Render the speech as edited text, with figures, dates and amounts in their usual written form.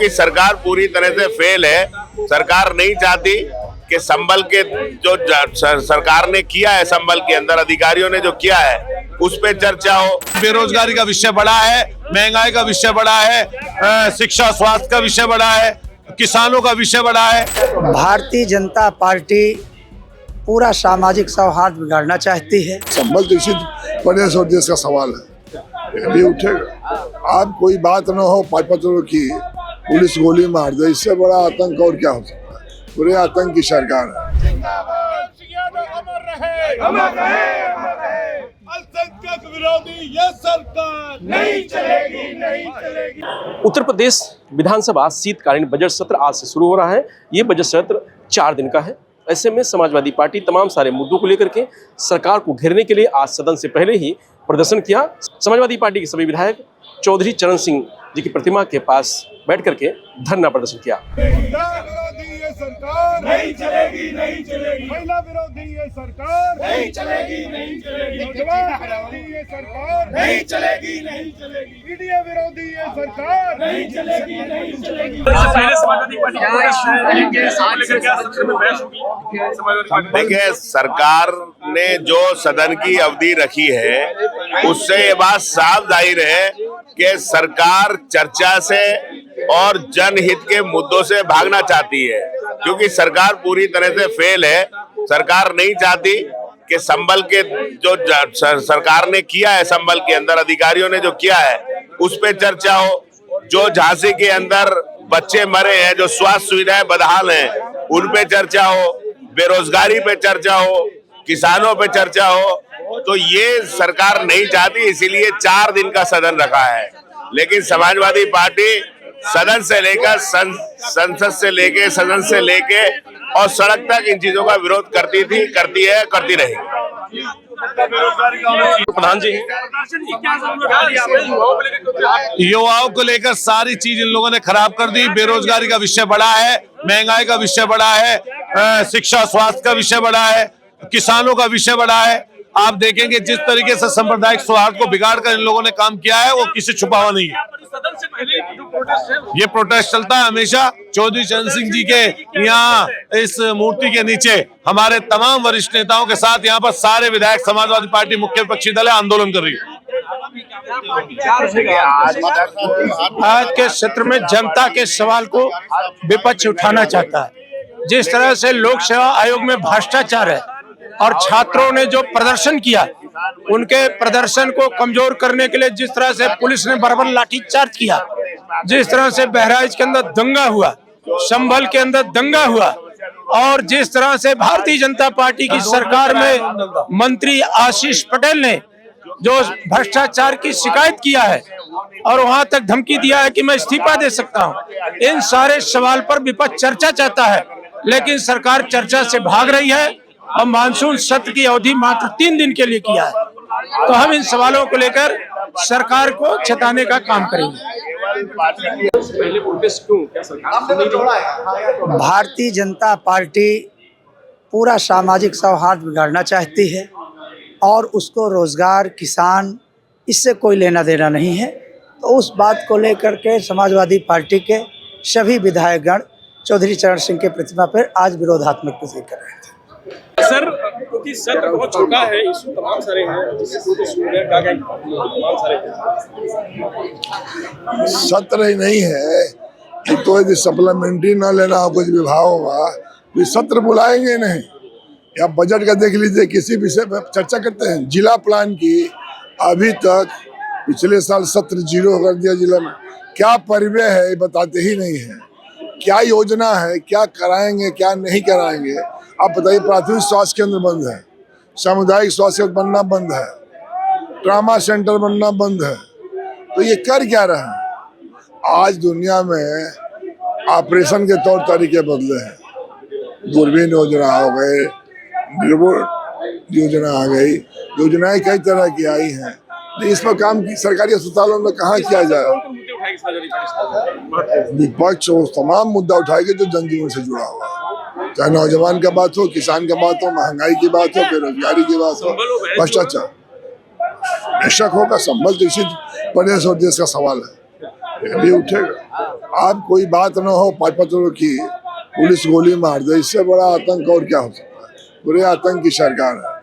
क्योंकि सरकार पूरी तरह से फेल है। सरकार नहीं चाहती कि संबल के जो सरकार ने किया है, संबल के अंदर अधिकारियों ने जो किया है उस पे चर्चा हो। बेरोजगारी का विषय बड़ा है, महंगाई का विषय बड़ा है, शिक्षा स्वास्थ्य का विषय बड़ा है, किसानों का विषय बड़ा है। भारतीय जनता पार्टी पूरा सामाजिक सौहार्द बिगाड़ना चाहती है। संबल तो इसी प्रदेश और देश का सवाल है, ये भी उठेगा। आप कोई बात न हो पाचपत्रों की, पुलिस गोली मार दे, इससे बड़ा आतंक और क्या हो सकता है। पूरे आतंक की सरकार है। अल्पसंख्यक विरोधी ये सरकार नहीं चलेगी, नहीं चलेगी। उत्तर प्रदेश विधानसभा शीतकालीन बजट सत्र आज से शुरू हो रहा है। ये बजट सत्र 4 दिन का है। ऐसे में समाजवादी पार्टी तमाम सारे मुद्दों को लेकर के सरकार को घेरने के लिए आज सदन से पहले ही प्रदर्शन किया। समाजवादी पार्टी के सभी विधायक चौधरी चरण सिंह जी की प्रतिमा के पास बैठ करके धरना प्रदर्शन किया। विरोधी ये सरकार नहीं चलेगी, नहीं चलेगी। महिला विरोधी ये सरकार नहीं चलेगी, नहीं चलेगी। नौजवान विरोधी ये सरकार नहीं चलेगी, नहीं चलेगी। मीडिया विरोधी ये सरकार नहीं चलेगी, नहीं चलेगी। देखिए, सरकार ने जो सदन की अवधि रखी है उससे ये बात साफ जाहिर है कि सरकार चर्चा से और जनहित के मुद्दों से भागना चाहती है, क्योंकि सरकार पूरी तरह से फेल है। सरकार नहीं चाहती कि संबल के जो सरकार ने किया है, संबल के अंदर अधिकारियों ने जो किया है उस पे चर्चा हो। जो झांसी के अंदर बच्चे मरे हैं, जो स्वास्थ्य सुविधाएं बदहाल हैं, उन पे चर्चा हो। बेरोजगारी पे चर्चा हो, किसानों पे चर्चा हो। तो ये सरकार नहीं चाहती, इसीलिए 4 दिन का सदन रखा है। लेकिन समाजवादी पार्टी सदन से लेकर संसद से लेके, सदन से लेके और सड़क तक इन चीजों का विरोध करती थी, करती है, करती रहेगी। प्रधान जी, युवाओं को लेकर सारी चीज इन लोगों ने खराब कर दी। बेरोजगारी का विषय बड़ा है, महंगाई का विषय बड़ा है, शिक्षा स्वास्थ्य का विषय बड़ा है, किसानों का विषय बड़ा है। आप देखेंगे जिस तरीके से सांप्रदायिक सौहार्द को बिगाड़ कर इन लोगों ने काम किया है वो किसी छुपावा नहीं है। ये प्रोटेस्ट चलता है हमेशा। चौधरी चरण सिंह जी के यहाँ इस मूर्ति के नीचे हमारे तमाम वरिष्ठ नेताओं के साथ यहाँ पर सारे विधायक समाजवादी पार्टी मुख्य विपक्षी दल है आंदोलन कर रही है। आज के सत्र में जनता के सवाल को विपक्ष उठाना चाहता है। जिस तरह से लोक सेवा आयोग में भ्रष्टाचार है और छात्रों ने जो प्रदर्शन किया, उनके प्रदर्शन को कमजोर करने के लिए जिस तरह से पुलिस ने बराबर लाठीचार्ज किया, जिस तरह से बहराइच के अंदर दंगा हुआ, संभल के अंदर दंगा हुआ, और जिस तरह से भारतीय जनता पार्टी की सरकार में मंत्री आशीष पटेल ने जो भ्रष्टाचार की शिकायत किया है और वहां तक धमकी दिया है कि मैं इस्तीफा दे सकता हूं, इन सारे सवाल पर विपक्ष चर्चा चाहता है, लेकिन सरकार चर्चा से भाग रही है और मानसून सत्र की अवधि मात्र 3 दिन के लिए किया है। तो हम इन सवालों को लेकर सरकार को चेताने का काम करेंगे। भारतीय जनता पार्टी पूरा सामाजिक सौहार्द बिगाड़ना चाहती है और उसको रोजगार, किसान, इससे कोई लेना देना नहीं है। तो उस बात को लेकर के समाजवादी पार्टी के सभी विधायकगण चौधरी चरण सिंह के प्रतिमा पर आज विरोधात्मक प्रतिक्रिया कर रहे थे। सर, क्योंकि सत्र बहुत छोटा है, इशू तमाम सारे हैं, सत्र ही नहीं है तो यदि सप्लीमेंट्री न लेना हो कुछ विभाग होगा तो सत्र बुलाएंगे नहीं। या बजट का देख लीजिए, किसी विषय पर चर्चा करते हैं। जिला प्लान की अभी तक पिछले साल सत्र 0 कर दिया जिला में। क्या परिव्यय है बताते ही नहीं है। क्या योजना है, क्या कराएंगे, क्या नहीं कराएंगे। आप बताइए, प्राथमिक स्वास्थ्य केंद्र बंद है, सामुदायिक स्वास्थ्य केंद्र बनना बंद है, ट्रामा सेंटर बनना बंद है। तो ये कर क्या रहे हैं? आज दुनिया में ऑपरेशन के तौर तरीके बदले हैं। दूरबीन योजना हो गए, योजना आ गई, योजनाएं कई तरह की आई हैं। इस पर काम सरकारी अस्पतालों में कहाँ किया जाए? विपक्ष वो तमाम मुद्दा उठाएगा जो जनजीवन से जुड़ा हुआ है, चाहे नौजवान का बात हो, किसान का बात हो, महंगाई की बात हो, बेरोजगारी की बात हो, भ्रष्टाचार। बेशक होगा, संबल तो इसी प्रदेश और देश का सवाल है, अभी उठेगा। आप कोई बात ना हो 5-5 लोगों की, पुलिस गोली मार दे, इससे बड़ा आतंक और क्या हो सकता है। पूरे आतंक की सरकार है।